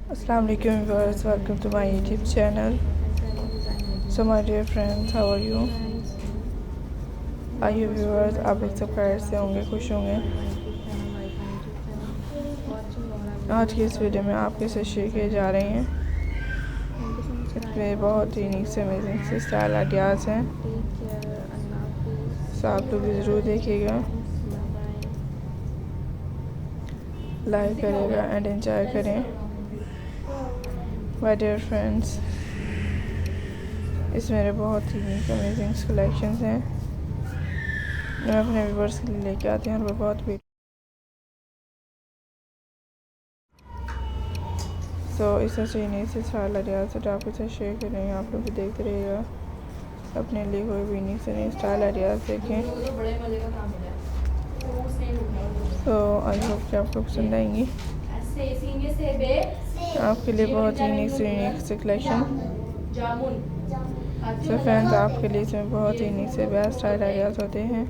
Assalamu alaikum viewers, welcome to my YouTube channel. So my dear friends, how are you? आइए viewers, आप एक सब खैर से होंगे, खुश होंगे। आज की इस वीडियो में आपके साथ शेयर किए जा रहे हैं। इसमें बहुत ही यूनिक से अमेजिंग से स्टाइल आइडियाज़ हैं, तो आप लोग भी ज़रूर देखिएगा, लाइक करेगा एंड एंजॉय करें। माय डियर फ्रेंड्स, इस मेरे बहुत ही अमेजिंग कलेक्शंस हैं, मैं अपने व्यूवर्स के लिए लेके आती हूँ और वो बहुत भी इस तरह से यूनिक से स्टाइल आइडियाज़ जो आपके साथ शेयर कर रही हैं। आप लोग भी देखते रहिएगा, अपने लिए कोई भी यूनिक से नई स्टाइल आइडियाज़ देखें। आई होप कि आपको पसंद आएंगी। आपके लिए बहुत यूनिक से कलेक्शन। फ्रेंड्स, आपके लिए इसमें बहुत यूनिक से बेस्ट स्टाइल आइडियाज़ होते हैं।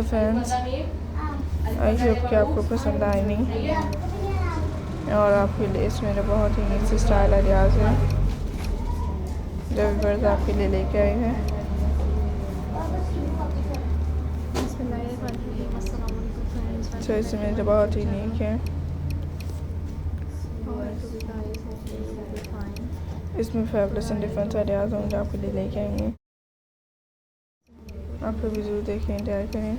फ्रेंड्स, आई होप कि आपको पसंद आएंगी और आपके लिए इसमें बहुत यूनिक से स्टाइल आइडियाज़ हैं जो व्यूअर्स आपके लिए लेके आए हैं। इसमें जो बहुत यूनिक है, इसमें फैबुलस एंड डिफरेंट आइडियाज़ होंगे आपके लिए लेके आएंगे। आप लोग भी ज़रूर देखें, एंजॉय करें।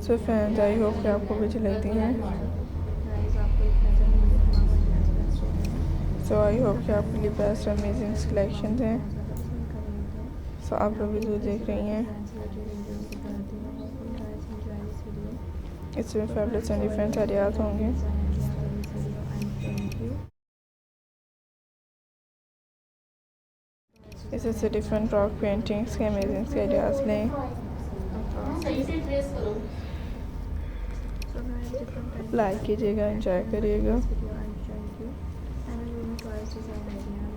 फ्रेंड्स, आई होप कि आपको भी अच्छी लगती हैं। आई होप कि आपके लिए बेस्ट अमेजिंग कलेक्शन हैं। आप लोग भी ज़रूर देख रही हैं। इसमें फैबुलस एंड डिफरेंट आइडियाज़ होंगे। इससे डिफरेंट रॉक पेंटिंग्स के अमेजिंग से आइडियाज़ लें। लाइक कीजिएगा, एंजॉय करिएगा।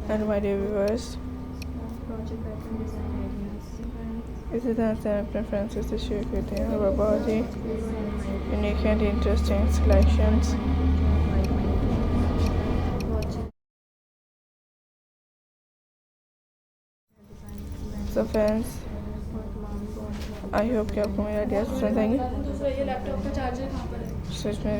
एंड माय डियर व्यूअर्स, इसी तरह से अपने फ्रेंड्स से शेयर करते हैं और बहुत ही unique and interesting collections. Friends, I hope कि आपको मेरे आइडियाज़ पसंद आएंगे। सच में